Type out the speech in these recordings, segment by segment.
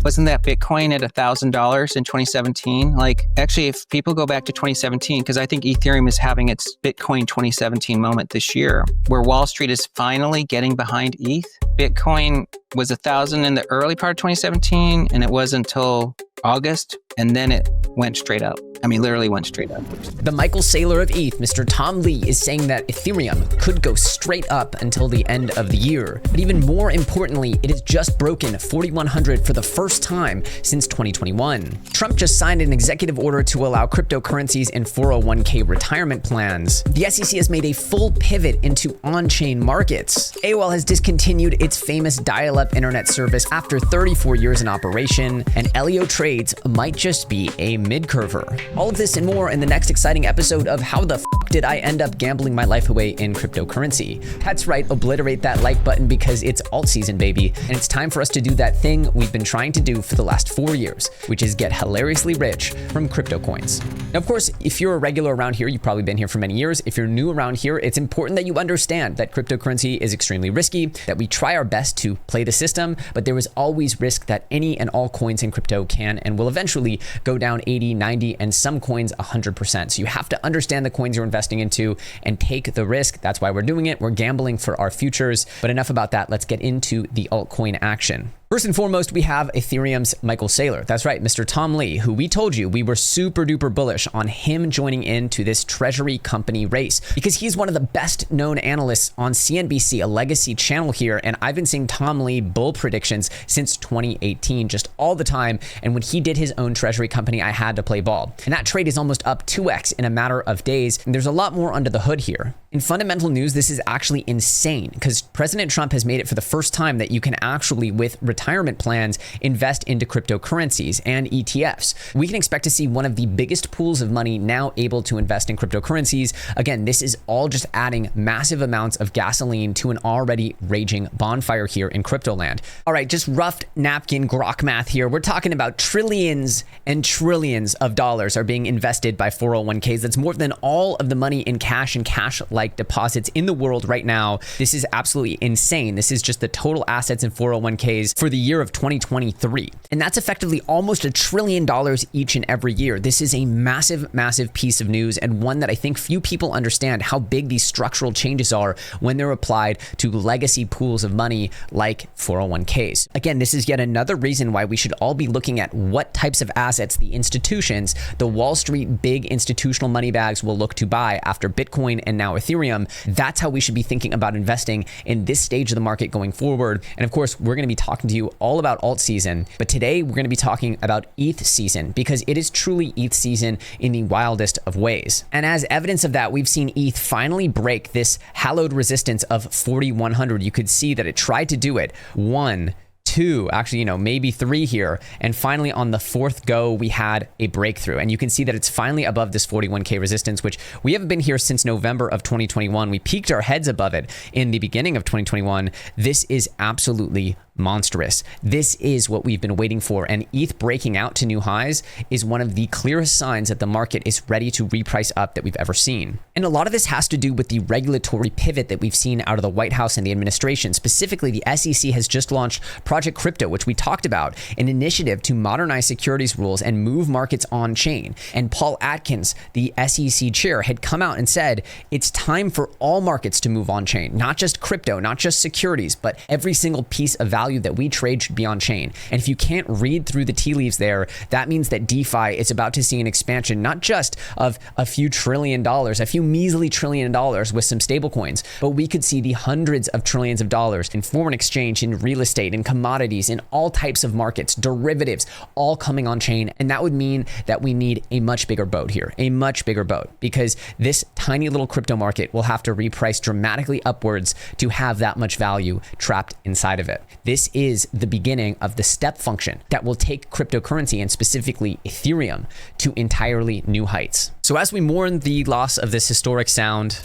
Wasn't that Bitcoin at $1,000 in 2017? Like, actually, if people go back to 2017, because I think Ethereum is having its Bitcoin 2017 moment this year, where Wall Street is finally getting behind ETH. Bitcoin was 1,000 in the early part of 2017, and it was until August, and then it went straight up. I mean, literally went straight up. The Michael Saylor of ETH, Mr. Tom Lee, is saying that Ethereum could go straight up until the end of the year. But even more importantly, it has just broken 4,100 for the first time since 2021. Trump just signed an executive order to allow cryptocurrencies in 401k retirement plans. The SEC has made a full pivot into on-chain markets. AOL has discontinued its famous dial-up internet service after 34 years in operation, and EllioTrades might just be a mid-curver. All of this and more in the next exciting episode of How the F Did I End Up Gambling My Life Away in Cryptocurrency? That's right, obliterate that like button because it's alt season, baby. And it's time for us to do that thing we've been trying to do for the last 4 years, which is get hilariously rich from crypto coins. Now, of course, if you're a regular around here, you've probably been here for many years. If you're new around here, it's important that you understand that cryptocurrency is extremely risky, that we try our best to play the system, but there is always risk that any and all coins in crypto can and will eventually go down 80, 90, and some coins 100%. So you have to understand the coins you're investing into and take the risk. That's why we're doing it. We're gambling for our futures. But enough about that. Let's get into the altcoin action. First and foremost, we have Ethereum's Michael Saylor. That's right, Mr. Tom Lee, who we told you we were super duper bullish on him joining into this treasury company race because he's one of the best known analysts on CNBC, a legacy channel here. And I've been seeing Tom Lee bull predictions since 2018, just all the time. And when he did his own treasury company, I had to play ball. And that trade is almost up 2x in a matter of days. And there's a lot more under the hood here. In fundamental news, this is actually insane because President Trump has made it for the first time that you can actually, with retirement plans, invest into cryptocurrencies and ETFs. We can expect to see one of the biggest pools of money now able to invest in cryptocurrencies. Again, this is all just adding massive amounts of gasoline to an already raging bonfire here in crypto land. All right, just rough napkin grok math here. We're talking about trillions and trillions of dollars are being invested by 401ks. That's more than all of the money in cash and cash-like deposits in the world right now. This is absolutely insane. This is just the total assets in 401ks for the year of 2023. And that's effectively almost $1 trillion each and every year. This is a massive, massive piece of news and one that I think few people understand how big these structural changes are when they're applied to legacy pools of money like 401ks. Again, this is yet another reason why we should all be looking at what types of assets the institutions, the Wall Street big institutional money bags will look to buy after Bitcoin and now Ethereum. That's how we should be thinking about investing in this stage of the market going forward. And of course, we're going to be talking to you all about alt season, but today we're going to be talking about ETH season because it is truly ETH season in the wildest of ways. And as evidence of that, we've seen ETH finally break this hallowed resistance of 4,100. You could see that it tried to do it 1, 2, actually, maybe 3 here. And finally on the 4th go, we had a breakthrough. And you can see that it's finally above this 41K resistance, which we haven't been here since November of 2021. We peaked our heads above it in the beginning of 2021. This is absolutely monstrous. This is what we've been waiting for. And ETH breaking out to new highs is one of the clearest signs that the market is ready to reprice up that we've ever seen. And a lot of this has to do with the regulatory pivot that we've seen out of the White House and the administration. Specifically, the SEC has just launched Project Crypto, which we talked about, an initiative to modernize securities rules and move markets on chain. And Paul Atkins, the SEC chair, had come out and said, it's time for all markets to move on chain, not just crypto, not just securities, but every single piece of value that we trade should be on chain. And if you can't read through the tea leaves there, that means that DeFi is about to see an expansion, not just of a few trillion dollars, a few measly $1 trillion with some stable coins, but we could see the hundreds of trillions of dollars in foreign exchange, in real estate, in commodities, in all types of markets, derivatives, all coming on chain. And that would mean that we need a much bigger boat here, a much bigger boat, because this tiny little crypto market will have to reprice dramatically upwards to have that much value trapped inside of it. This is the beginning of the step function that will take cryptocurrency and specifically Ethereum to entirely new heights. So as we mourn the loss of this historic sound,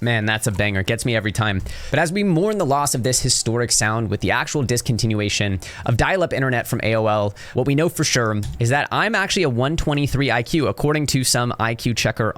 Man, that's a banger. Gets me every time. But as we mourn the loss of this historic sound with the actual discontinuation of dial-up internet from AOL, what we know for sure is that I'm actually a 123 IQ, according to some IQ checker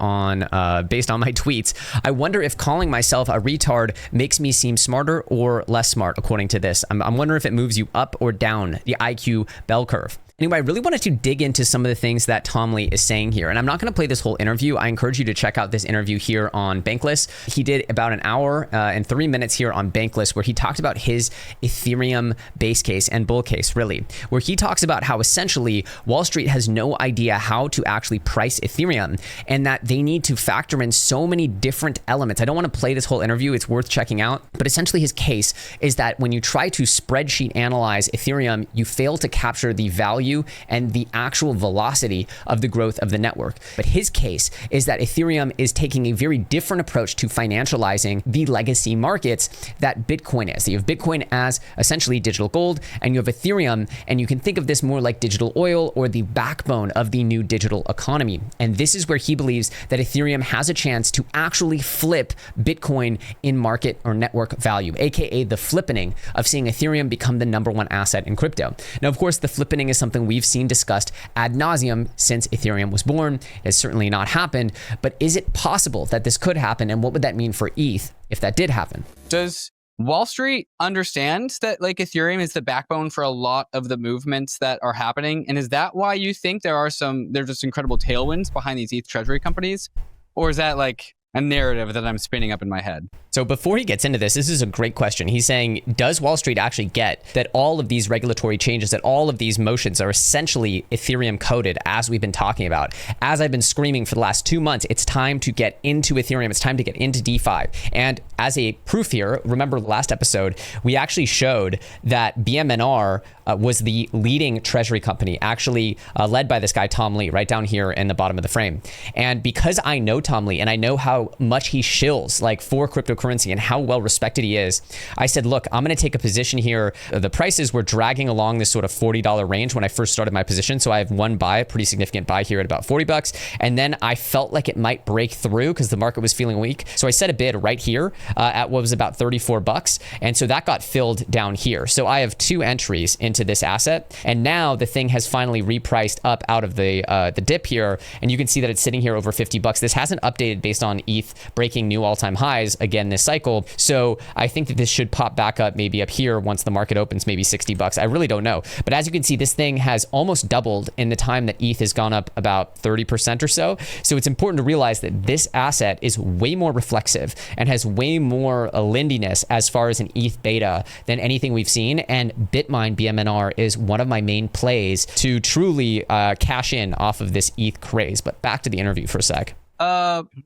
based on my tweets. I wonder if calling myself a retard makes me seem smarter or less smart, according to this. I'm wondering if it moves you up or down the IQ bell curve. Anyway, I really wanted to dig into some of the things that Tom Lee is saying here. And I'm not going to play this whole interview. I encourage you to check out this interview here on Bankless. He did about an hour and 3 minutes here on Bankless, where he talked about his Ethereum base case and bull case, really, where he talks about how essentially Wall Street has no idea how to actually price Ethereum and that they need to factor in so many different elements. I don't want to play this whole interview. It's worth checking out. But essentially his case is that when you try to spreadsheet analyze Ethereum, you fail to capture the value and the actual velocity of the growth of the network. But his case is that Ethereum is taking a very different approach to financializing the legacy markets that Bitcoin is. So you have Bitcoin as essentially digital gold, and you have Ethereum, and you can think of this more like digital oil or the backbone of the new digital economy. And this is where he believes that Ethereum has a chance to actually flip Bitcoin in market or network value, aka the flippening of seeing Ethereum become the number one asset in crypto. Now, of course, the flippening is something we've seen discussed ad nauseum since Ethereum was born. It has certainly not happened, but is it possible that this could happen? And what would that mean for ETH if that did happen? Does Wall Street understand that like Ethereum is the backbone for a lot of the movements that are happening? And is that why you think there's just incredible tailwinds behind these ETH treasury companies? Or is that like a narrative that I'm spinning up in my head? So before he gets into this is a great question. He's saying, does Wall Street actually get that all of these regulatory changes, that all of these motions are essentially Ethereum coded, as we've been talking about? As I've been screaming for the last 2 months, it's time to get into Ethereum. It's time to get into DeFi. And as a proof here, remember last episode, we actually showed that BMNR was the leading treasury company, actually led by this guy, Tom Lee, right down here in the bottom of the frame. And because I know Tom Lee and I know how much he shills like for cryptocurrency and how well respected he is, I said, look, I'm going to take a position here. The prices were dragging along this sort of $40 range when I first started my position. So I have one buy, a pretty significant buy here at about $40. And then I felt like it might break through because the market was feeling weak. So I set a bid right here at what was about $34. And so that got filled down here. So I have 2 entries into this asset. And now the thing has finally repriced up out of the dip here. And you can see that it's sitting here over $50. This hasn't updated based on ETH breaking new all-time highs again this cycle. So I think that this should pop back up maybe up here once the market opens, maybe $60. I really don't know. But as you can see, this thing has almost doubled in the time that ETH has gone up about 30% or so. So it's important to realize that this asset is way more reflexive and has way more lindiness as far as an ETH beta than anything we've seen. And Bitmine BMNR is one of my main plays to truly cash in off of this ETH craze. But back to the interview for a sec.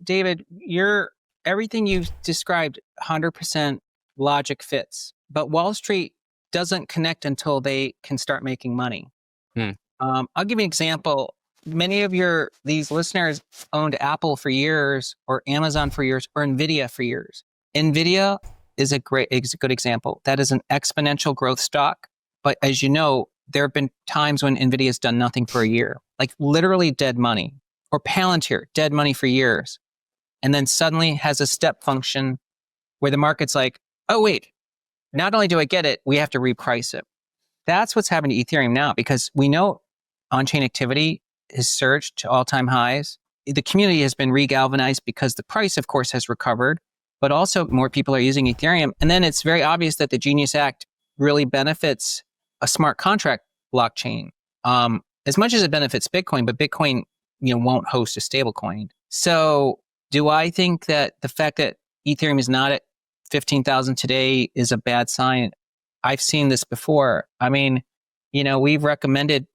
David, everything you've described 100% logic fits, but Wall Street doesn't connect until they can start making money. I'll give you an example. Many of these listeners owned Apple for years, or Amazon for years, or Nvidia for years. Nvidia is a good example. That is an exponential growth stock. But as you know, there have been times when Nvidia has done nothing for a year, like literally dead money. Or Palantir, dead money for years. And then suddenly has a step function where the market's like, oh, wait, not only do I get it, we have to reprice it. That's what's happening to Ethereum now, because we know on-chain activity has surged to all-time highs. The community has been regalvanized because the price, of course, has recovered, but also more people are using Ethereum. And then it's very obvious that the Genius Act really benefits a smart contract blockchain as much as it benefits Bitcoin, but Bitcoin won't host a stable coin. So do I think that the fact that Ethereum is not at 15,000 today is a bad sign? I've seen this before. I mean, we've recommended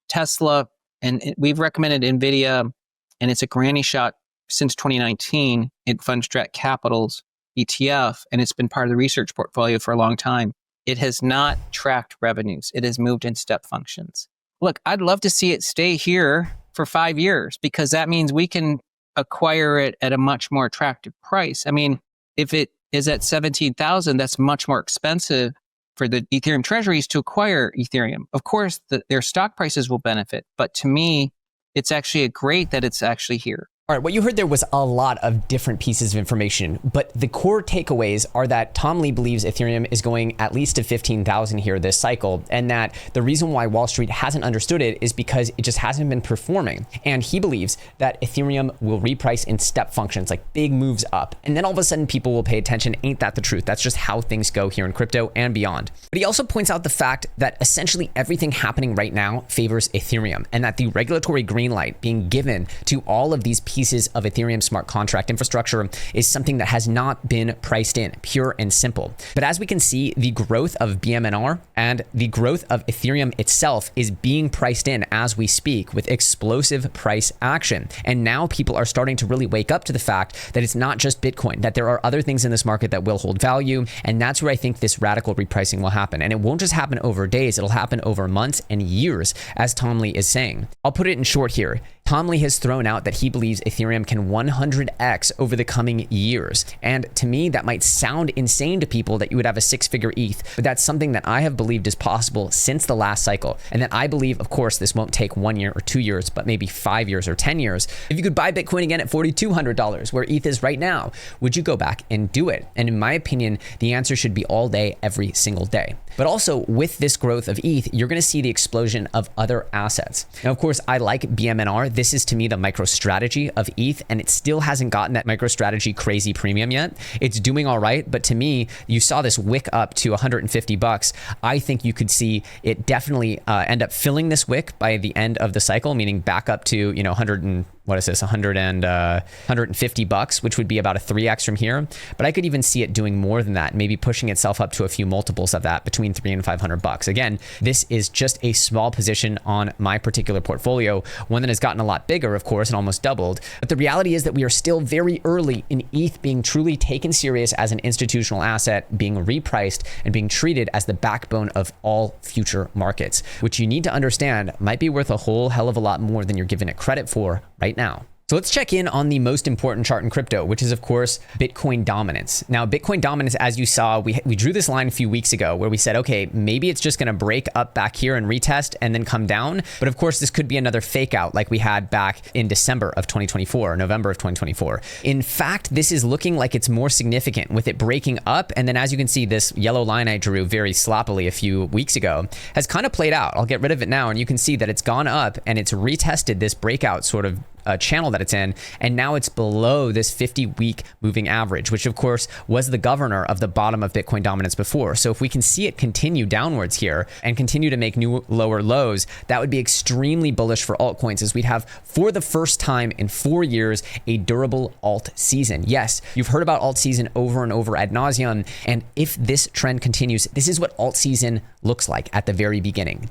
Tesla and we've recommended NVIDIA, and it's a granny shot since 2019 in Fundstrat Capital's ETF, and it's been part of the research portfolio for a long time. It has not tracked revenues. It has moved in step functions. Look, I'd love to see it stay here for 5 years, because that means we can acquire it at a much more attractive price. I mean, if it is at 17,000, that's much more expensive for the Ethereum treasuries to acquire Ethereum. Of course, their stock prices will benefit, but to me, it's actually great that it's actually here. All right, what you heard there was a lot of different pieces of information, but the core takeaways are that Tom Lee believes Ethereum is going at least to 15,000 here this cycle, and that the reason why Wall Street hasn't understood it is because it just hasn't been performing. And he believes that Ethereum will reprice in step functions, like big moves up. And then all of a sudden people will pay attention. Ain't that the truth? That's just how things go here in crypto and beyond. But he also points out the fact that essentially everything happening right now favors Ethereum, and that the regulatory green light being given to all of these pieces of Ethereum smart contract infrastructure is something that has not been priced in, pure and simple. But as we can see, the growth of BMNR and the growth of Ethereum itself is being priced in as we speak with explosive price action. And now people are starting to really wake up to the fact that it's not just Bitcoin, that there are other things in this market that will hold value. And that's where I think this radical repricing will happen. And it won't just happen over days, it'll happen over months and years, as Tom Lee is saying. I'll put it in short here. Tom Lee has thrown out that he believes Ethereum can 100x over the coming years. And to me, that might sound insane to people that you would have a 6-figure ETH, but that's something that I have believed is possible since the last cycle. And that I believe, of course, this won't take 1 year or 2 years, but maybe 5 years or 10 years. If you could buy Bitcoin again at $4,200, where ETH is right now, would you go back and do it? And in my opinion, the answer should be all day, every single day. But also with this growth of ETH, you're going to see the explosion of other assets. Now, of course, I like BMNR. This is to me the MicroStrategy of ETH, and it still hasn't gotten that MicroStrategy crazy premium yet. It's doing all right, but to me, you saw this wick up to $150. I think you could see it definitely end up filling this wick by the end of the cycle, meaning back up to, you know, 150 bucks, which would be about a 3x from here. But I could even see it doing more than that, maybe pushing itself up to a few multiples of that, between 300 and 500 bucks. Again, this is just a small position on my particular portfolio, one that has gotten a lot bigger, of course, and almost doubled. But the reality is that we are still very early in ETH being truly taken serious as an institutional asset, being repriced and being treated as the backbone of all future markets, which you need to understand might be worth a whole hell of a lot more than you're giving it credit for right now. So let's check in on the most important chart in crypto, which is, of course, Bitcoin dominance. Now, Bitcoin dominance, as you saw, we drew this line a few weeks ago where we said, okay, maybe it's just going to break up back here and retest and then come down. But of course, this could be another fake out like we had back in December of 2024, November of 2024. In fact, this is looking like it's more significant with it breaking up. And then as you can see, this yellow line I drew very sloppily a few weeks ago has kind of played out. I'll get rid of it now. And you can see that it's gone up and it's retested this breakout sort of channel that it's in, and now it's below this 50-week moving average, which of course was the governor of the bottom of Bitcoin dominance before. So if we can see it continue downwards here and continue to make new lower lows, that would be extremely bullish for altcoins, as we'd have, for the first time in 4 years, a durable alt season. Yes, you've heard about alt season over and over ad nauseum, and if this trend continues, this is what alt season looks like at the very beginning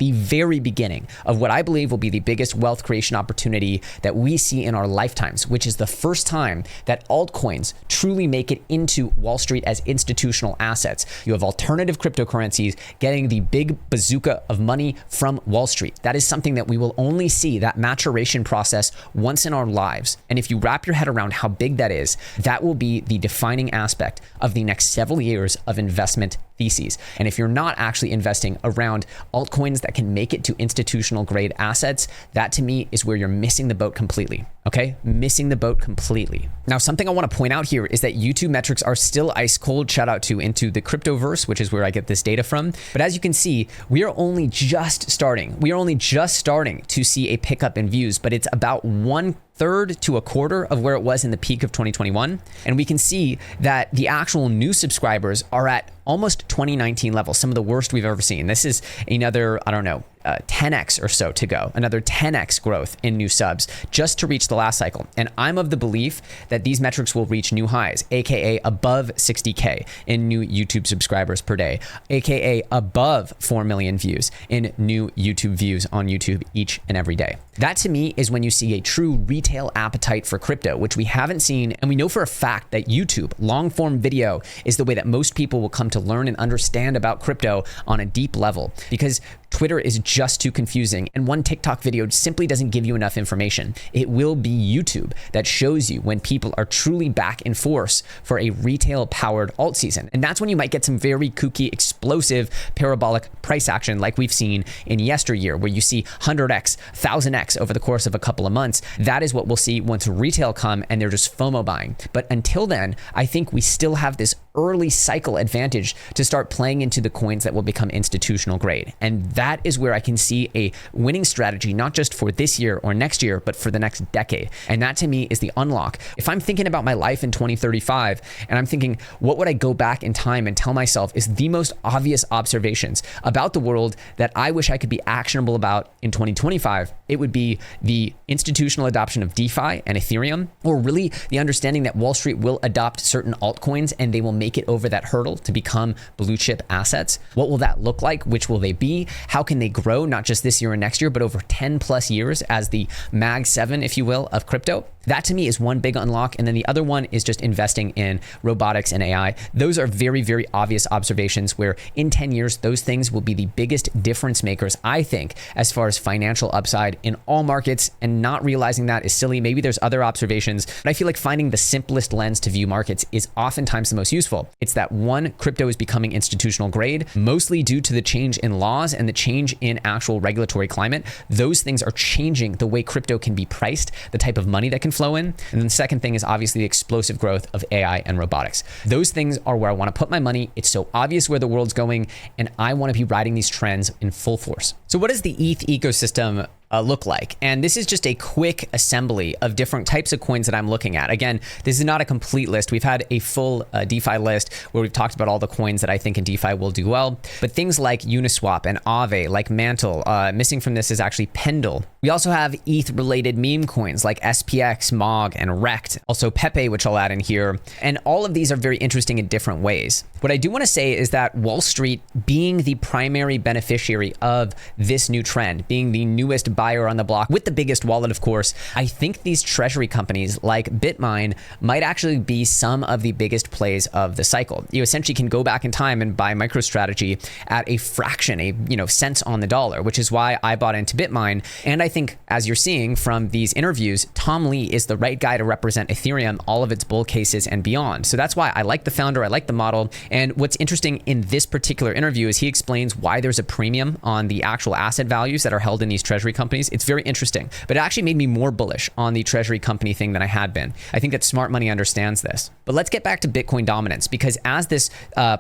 of what I believe will be the biggest wealth creation opportunity that we see in our lifetimes, which is the first time that altcoins truly make it into Wall Street as institutional assets. You have alternative cryptocurrencies getting the big bazooka of money from Wall Street. That is something that we will only see, that maturation process, once in our lives. And if you wrap your head around how big that is, that will be the defining aspect of the next several years of investment theses. And if you're not actually investing around altcoins that can make it to institutional grade assets, that to me is where you're missing the boat completely. Okay? Missing the boat completely. Now, something I want to point out here is that YouTube metrics are still ice cold. Shout out to Into the Cryptoverse, which is where I get this data from. But as you can see, we are only just starting. We are only just starting to see a pickup in views, but it's about 1/3 to 1/4 of where it was in the peak of 2021. And we can see that the actual new subscribers are at almost 2019 levels, some of the worst we've ever seen. This is another, 10x or so to go, another 10x growth in new subs just to reach the last cycle. And I'm of the belief that these metrics will reach new highs, aka above 60K in new YouTube subscribers per day, aka above 4 million views in new YouTube views on YouTube each and every day. That to me is when you see a true retail appetite for crypto, which we haven't seen. And we know for a fact that YouTube long form video is the way that most people will come to learn and understand about crypto on a deep level, because Twitter is just too confusing, and one TikTok video simply doesn't give you enough information. It will be YouTube that shows you when people are truly back in force for a retail-powered alt season. And that's when you might get some very kooky, explosive, parabolic price action like we've seen in yesteryear, where you see 100x, 1000x over the course of a couple of months. That is what we'll see once retail come and they're just FOMO buying. But until then, I think we still have this early cycle advantage to start playing into the coins that will become institutional grade. And that is where I can see a winning strategy, not just for this year or next year, but for the next decade. And that to me is the unlock. If I'm thinking about my life in 2035 and I'm thinking, what would I go back in time and tell myself is the most obvious observations about the world that I wish I could be actionable about in 2025, it would be the institutional adoption of DeFi and Ethereum, or really the understanding that Wall Street will adopt certain altcoins and they will make it over that hurdle to become blue chip assets. What will that look like? Which will they be? How can they grow, not just this year and next year, but over 10 plus years as the Mag 7, if you will, of crypto? That to me is one big unlock. And then the other one is just investing in robotics and AI. Those are very, very obvious observations where in 10 years, those things will be the biggest difference makers, I think, as far as financial upside in all markets. And not realizing that is silly. Maybe there's other observations, but I feel like finding the simplest lens to view markets is oftentimes the most useful. It's that one, crypto is becoming institutional grade, mostly due to the change in laws and the change in actual regulatory climate. Those things are changing the way crypto can be priced, the type of money that can flow in. And then the second thing is obviously the explosive growth of AI and robotics. Those things are where I want to put my money. It's so obvious where the world's going, and I want to be riding these trends in full force. So what does the ETH ecosystem look like? And this is just a quick assembly of different types of coins that I'm looking at. Again, this is not a complete list. We've had a full DeFi list where we've talked about all the coins that I think in DeFi will do well. But things like Uniswap and Aave, like Mantle, missing from this is actually Pendle. We also have ETH-related meme coins like SPX, MOG, and Rect. Also Pepe, which I'll add in here. And all of these are very interesting in different ways. What I do want to say is that Wall Street, being the primary beneficiary of this new trend, being the newest buyer on the block with the biggest wallet, of course, I think these treasury companies like Bitmine might actually be some of the biggest plays of the cycle. You essentially can go back in time and buy MicroStrategy at a fraction, cents on the dollar, which is why I bought into Bitmine. And I think, as you're seeing from these interviews, Tom Lee is the right guy to represent Ethereum, all of its bull cases and beyond. So that's why I like the founder, I like the model. And what's interesting in this particular interview is he explains why there's a premium on the actual asset values that are held in these treasury companies. It's very interesting, but it actually made me more bullish on the treasury company thing than I had been. I think that smart money understands this. But let's get back to Bitcoin dominance, because as this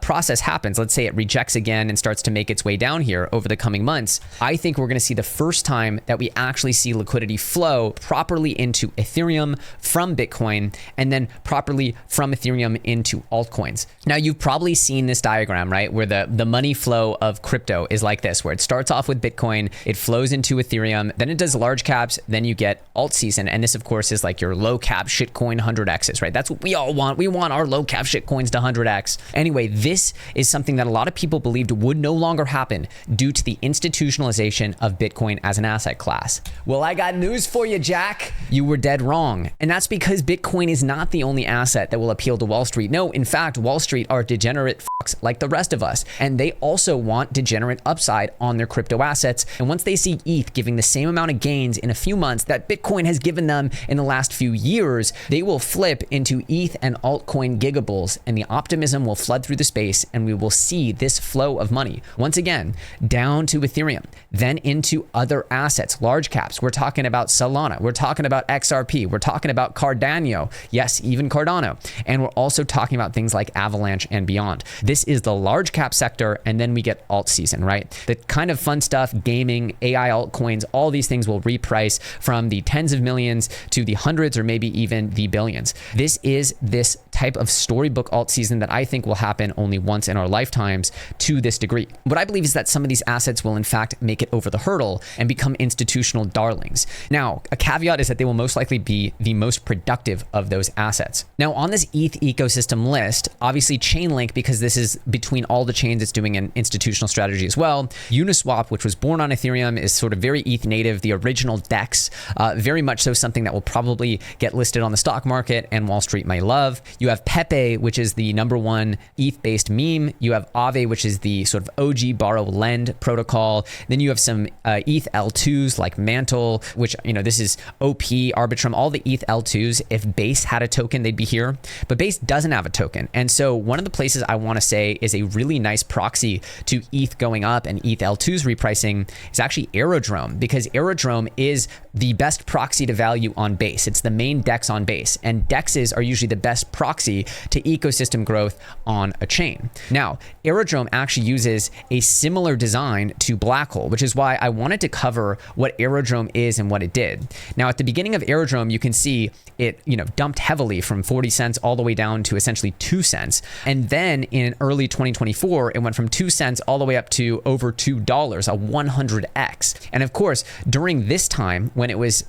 process happens, let's say it rejects again and starts to make its way down here over the coming months, I think we're going to see the first time that we actually see liquidity flow properly into Ethereum from Bitcoin, and then properly from Ethereum into altcoins. Now, you've probably seen this diagram, right? Where the money flow of crypto is like this, where it starts off with Bitcoin, it flows into Ethereum, then it does large caps, then you get alt season. And this, of course, is like your low cap shitcoin 100x's, right? That's what we all want. We want our low cap shitcoins to 100x. Anyway, this is something that a lot of people believed would no longer happen due to the institutionalization of Bitcoin as an asset class. Well, I got news for you, Jack. You were dead wrong. And that's because Bitcoin is not the only asset that will appeal to Wall Street. No, in fact, Wall Street are degenerate fucks like the rest of us. And they also want degenerate upside on their crypto assets. And once they see ETH giving the same amount of gains in a few months that Bitcoin has given them in the last few years, they will flip into ETH and altcoin gigabulls, and the optimism will flood through the space, and we will see this flow of money once again down to Ethereum, then into other assets, large caps. We're talking about Solana, we're talking about XRP, we're talking about Cardano, yes, even Cardano, and we're also talking about things like Avalanche and beyond. This is the large cap sector, and then we get alt season, right? The kind of fun stuff, gaming, AI altcoins, all these things will reprice from the tens of millions to the hundreds or maybe even the billions. This is this type of storybook alt season that I think will happen only once in our lifetimes to this degree. What I believe is that some of these assets will in fact make it over the hurdle and become institutional darlings. Now, a caveat is that they will most likely be the most productive of those assets. Now, on this ETH ecosystem list, obviously Chainlink Chainlink because this is between all the chains, it's doing an institutional strategy as well. Uniswap, which was born on Ethereum, is sort of very ETH native, the original DEX, very much so something that will probably get listed on the stock market and Wall Street may love. You have Pepe, which is the #1 ETH-based meme. You have Aave, which is the sort of OG borrow lend protocol. Then you have some ETH L2s like Mantle, which, this is OP, Arbitrum, all the ETH L2s. If Base had a token, they'd be here. But Base doesn't have a token. And so one of the places I want to say is a really nice proxy to ETH going up and ETH L2s repricing is actually Aerodrome, because Aerodrome is the best proxy to value on Base. It's the main DEX on Base, and DEXs are usually the best proxy to ecosystem growth on a chain. Now, Aerodrome actually uses a similar design to Blackhole, which is why I wanted to cover what Aerodrome is and what it did. Now, at the beginning of Aerodrome, you can see it, dumped heavily from 40 cents all the way down to essentially 2 cents. And then in early 2024, it went from 2 cents all the way up to over $2, a 100x. And of course, during this time, when it was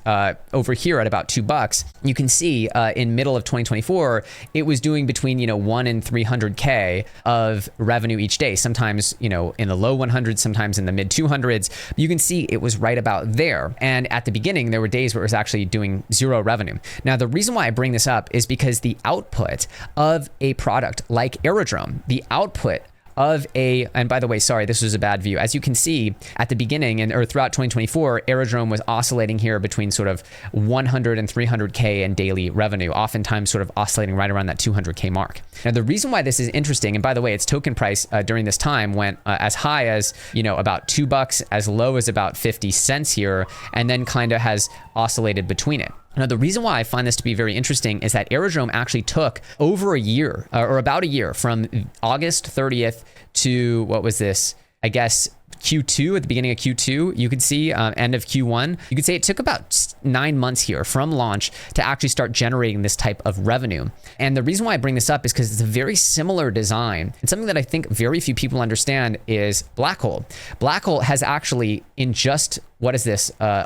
over here at about $2, you can see in middle of 2024, it was doing between 1 and 300K of revenue each day. Sometimes in the low 100s, sometimes in the mid 200s. You can see it was right about there. And at the beginning, there were days where it was actually doing zero revenue. Now, the reason why I bring this up is because the output of a product like Aerodrome, the output of and by the way, sorry, this was a bad view. As you can see at the beginning or throughout 2024, Aerodrome was oscillating here between sort of 100 and 300K in daily revenue, oftentimes sort of oscillating right around that 200K mark. Now, the reason why this is interesting, and by the way, its token price during this time went as high as, about $2, as low as about 50 cents here, and then kind of has oscillated between it. Now, the reason why I find this to be very interesting is that Aerodrome actually took over a year, or about a year, from August 30th to, what was this? I guess Q2, at the beginning of Q2, you could see end of Q1, you could say it took about 9 months here from launch to actually start generating this type of revenue. And the reason why I bring this up is because it's a very similar design. And something that I think very few people understand is Blackhole. Blackhole has actually, in just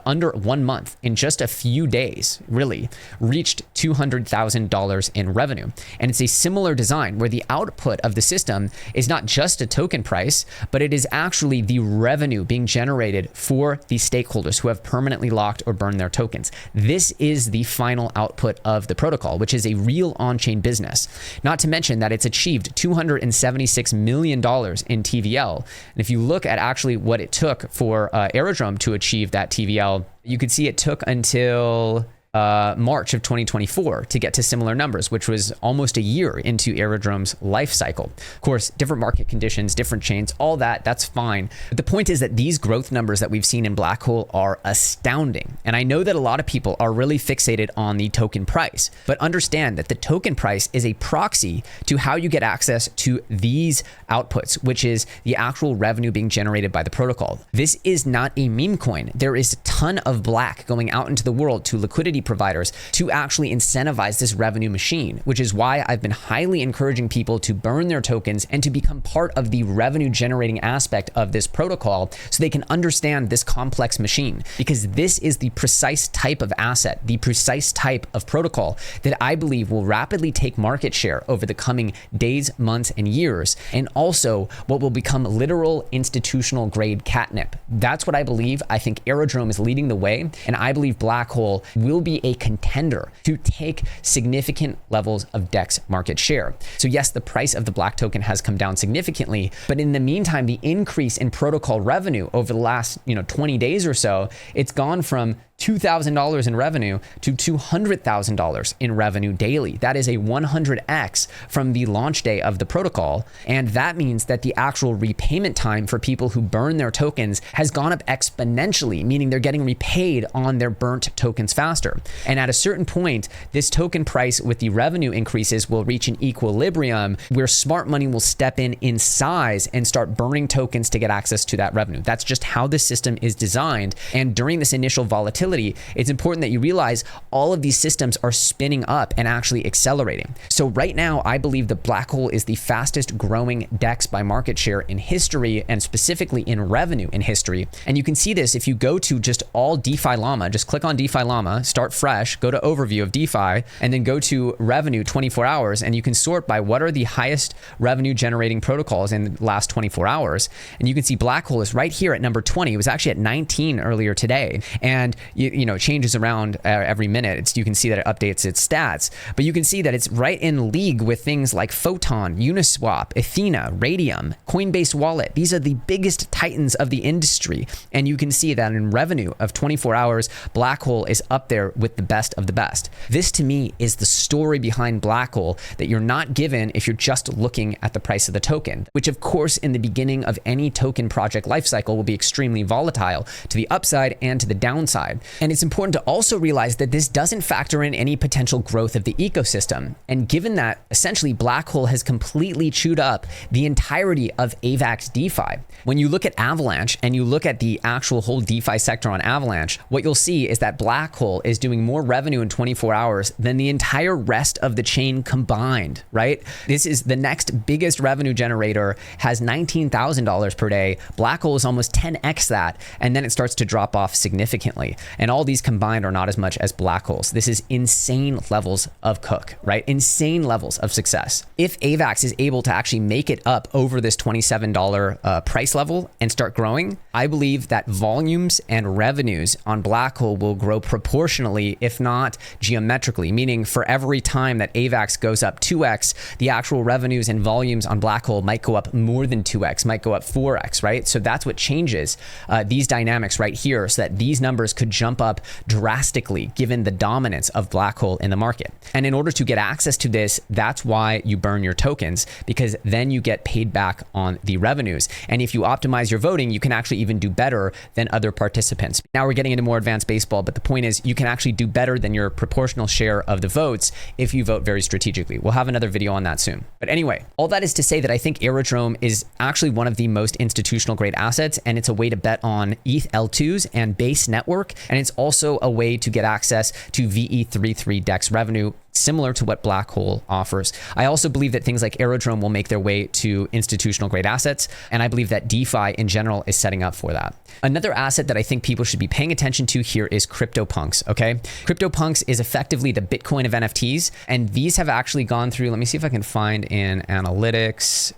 under 1 month, in just a few days, really reached $200,000 in revenue. And it's a similar design where the output of the system is not just a token price, but it is actually the revenue being generated for the stakeholders who have permanently locked or burned their tokens. This is the final output of the protocol, which is a real on-chain business. Not to mention that it's achieved $276 million in TVL. And if you look at actually what it took for Aerodrome to achieve that TVL, you could see it took until March of 2024 to get to similar numbers, which was almost a year into Aerodrome's life cycle. Of course, different market conditions, different chains, all that's fine. But the point is that these growth numbers that we've seen in Blackhole are astounding. And I know that a lot of people are really fixated on the token price, but understand that the token price is a proxy to how you get access to these outputs, which is the actual revenue being generated by the protocol. This is not a meme coin. There is a ton of black going out into the world to liquidity providers to actually incentivize this revenue machine, which is why I've been highly encouraging people to burn their tokens and to become part of the revenue generating aspect of this protocol so they can understand this complex machine, because this is the precise type of asset, the precise type of protocol that I believe will rapidly take market share over the coming days, months, and years, and also what will become literal institutional grade catnip. That's what I believe. I think Aerodrome is leading the way, and I believe Blackhole will be a contender to take significant levels of DEX market share. So yes, the price of the Black token has come down significantly, but in the meantime, the increase in protocol revenue over the last 20 days or so, it's gone from $2,000 in revenue to $200,000 in revenue daily. That is a 100x from the launch day of the protocol. And that means that the actual repayment time for people who burn their tokens has gone up exponentially, meaning they're getting repaid on their burnt tokens faster. And at a certain point, this token price with the revenue increases will reach an equilibrium where smart money will step in size and start burning tokens to get access to that revenue. That's just how the system is designed. And during this initial volatility, volatility, it's important that you realize all of these systems are spinning up and actually accelerating. So right now, I believe the black hole is the fastest growing DEX by market share in history, and specifically in revenue in history. And you can see this if you go to just all DeFi Llama, just click on DeFi Llama, start fresh, go to overview of DeFi, and then go to revenue 24 hours, and you can sort by what are the highest revenue generating protocols in the last 24 hours. And you can see black hole is right here at number 20. It was actually at 19 earlier today. And you know, it changes around every minute. You can see that it updates its stats, but you can see that it's right in league with things like Photon, Uniswap, Athena, Radium, Coinbase Wallet. These are the biggest titans of the industry. And you can see that in revenue of 24 hours, black hole is up there with the best of the best. This to me is the story behind black hole that you're not given if you're just looking at the price of the token, which of course in the beginning of any token project lifecycle will be extremely volatile to the upside and to the downside. And it's important to also realize that this doesn't factor in any potential growth of the ecosystem. And given that essentially black hole has completely chewed up the entirety of AVAX DeFi, when you look at Avalanche and you look at the actual whole DeFi sector on Avalanche, what you'll see is that black hole is doing more revenue in 24 hours than the entire rest of the chain combined, right? This is the next biggest revenue generator, has $19,000 per day. Black hole is almost 10x that, and then it starts to drop off significantly. And all these combined are not as much as black holes. This is insane levels of cook, right? Insane levels of success. If AVAX is able to actually make it up over this $27 price level and start growing, I believe that volumes and revenues on black hole will grow proportionally, if not geometrically, meaning for every time that AVAX goes up 2x, the actual revenues and volumes on black hole might go up more than 2x, might go up 4x, right? So that's what changes these dynamics right here, so that these numbers could jump up drastically given the dominance of black hole in the market. And in order to get access to this, that's why you burn your tokens, because then you get paid back on the revenues. And if you optimize your voting, you can actually even do better than other participants. Now we're getting into more advanced baseball, but the point is you can actually do better than your proportional share of the votes if you vote very strategically. We'll have another video on that soon. But anyway, all that is to say that I think EllioTrades is actually one of the most institutional grade assets, and it's a way to bet on ETH L2s and Base Network. And it's also a way to get access to VE33 DEX revenue, similar to what black hole offers. I also believe that things like EllioTrades will make their way to institutional grade assets, and I believe that DeFi in general is setting up for that. Another asset that I think people should be paying attention to here is CryptoPunks, okay? CryptoPunks is effectively the Bitcoin of NFTs, and these have actually gone through, let me see if I can find an analytics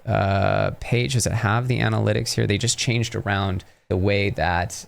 page. Does it have the analytics here? They just changed around the way that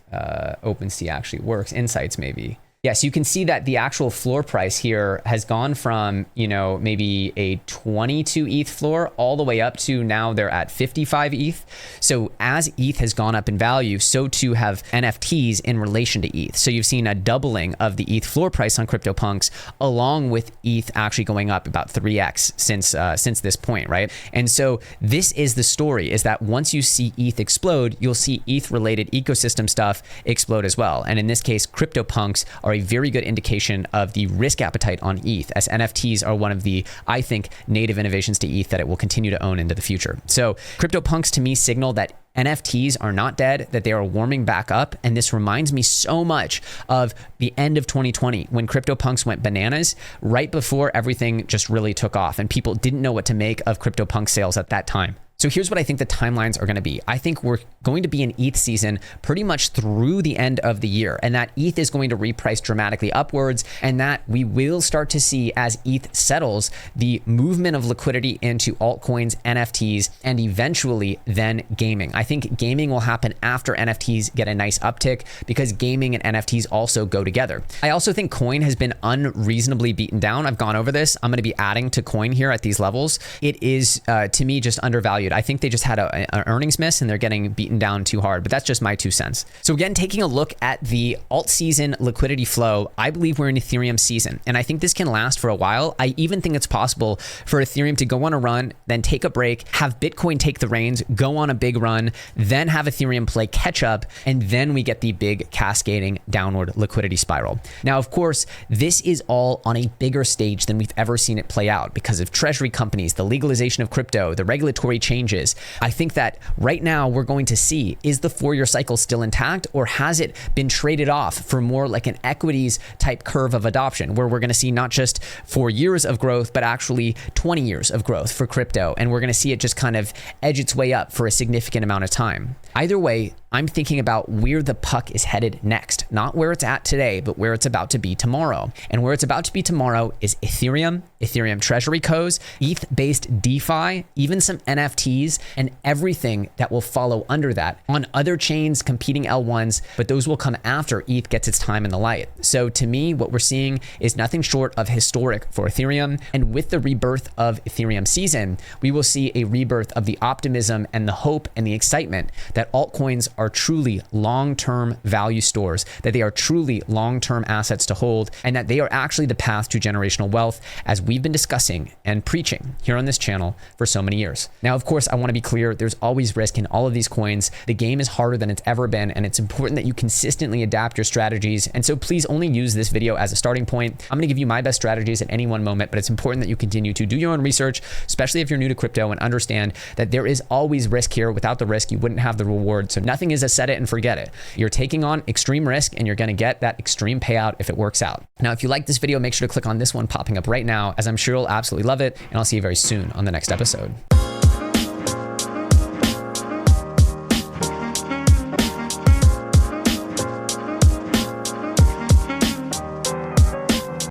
OpenSea actually works. Insights maybe. Yes, you can see that the actual floor price here has gone from, you know, maybe a 22 ETH floor all the way up to now they're at 55 ETH. So as ETH has gone up in value, so too have NFTs in relation to ETH. So you've seen a doubling of the ETH floor price on CryptoPunks, along with ETH actually going up about 3x since this point, right? And so this is the story, is that once you see ETH explode, you'll see ETH related ecosystem stuff explode as well. And in this case, CryptoPunks are a very good indication of the risk appetite on ETH, as NFTs are one of the, I think, native innovations to ETH that it will continue to own into the future. So CryptoPunks to me signal that NFTs are not dead, that they are warming back up. And this reminds me so much of the end of 2020 when CryptoPunks went bananas right before everything just really took off and people didn't know what to make of CryptoPunk sales at that time. So here's what I think the timelines are going to be. I think we're going to be in ETH season pretty much through the end of the year, and that ETH is going to reprice dramatically upwards, and that we will start to see, as ETH settles, the movement of liquidity into altcoins, NFTs, and eventually then gaming. I think gaming will happen after NFTs get a nice uptick, because gaming and NFTs also go together. I also think coin has been unreasonably beaten down. I've gone over this. I'm going to be adding to coin here at these levels. It is, to me, just undervalued. I think they just had an earnings miss and they're getting beaten down too hard, but that's just my 2 cents. So again, taking a look at the alt season liquidity flow, I believe we're in Ethereum season, and I think this can last for a while. I even think it's possible for Ethereum to go on a run, then take a break, have Bitcoin take the reins, go on a big run, then have Ethereum play catch up, and then we get the big cascading downward liquidity spiral. Now, of course, this is all on a bigger stage than we've ever seen it play out because of treasury companies, the legalization of crypto, the regulatory changes changes. I think that right now we're going to see, is the 4-year cycle still intact, or has it been traded off for more like an equities type curve of adoption, where we're going to see not just 4 years of growth, but actually 20 years of growth for crypto. And we're going to see it just kind of edge its way up for a significant amount of time. Either way, I'm thinking about where the puck is headed next, not where it's at today, but where it's about to be tomorrow. And where it's about to be tomorrow is Ethereum, Ethereum Treasury Co's, ETH-based DeFi, even some NFTs, and everything that will follow under that on other chains, competing L1s, but those will come after ETH gets its time in the light. So to me, what we're seeing is nothing short of historic for Ethereum. And with the rebirth of Ethereum season, we will see a rebirth of the optimism and the hope and the excitement that altcoins are truly long-term value stores, that they are truly long-term assets to hold, and that they are actually the path to generational wealth, as we've been discussing and preaching here on this channel for so many years. Now, of course, I want to be clear, there's always risk in all of these coins. The game is harder than it's ever been, and it's important that you consistently adapt your strategies. And so please only use this video as a starting point. I'm going to give you my best strategies at any one moment, but it's important that you continue to do your own research, especially if you're new to crypto, and understand that there is always risk here. Without the risk, you wouldn't have the reward. So nothing is a set it and forget it. You're taking on extreme risk, and you're going to get that extreme payout if it works out. Now, if you like this video, make sure to click on this one popping up right now, as I'm sure you'll absolutely love it. And I'll see you very soon on the next episode.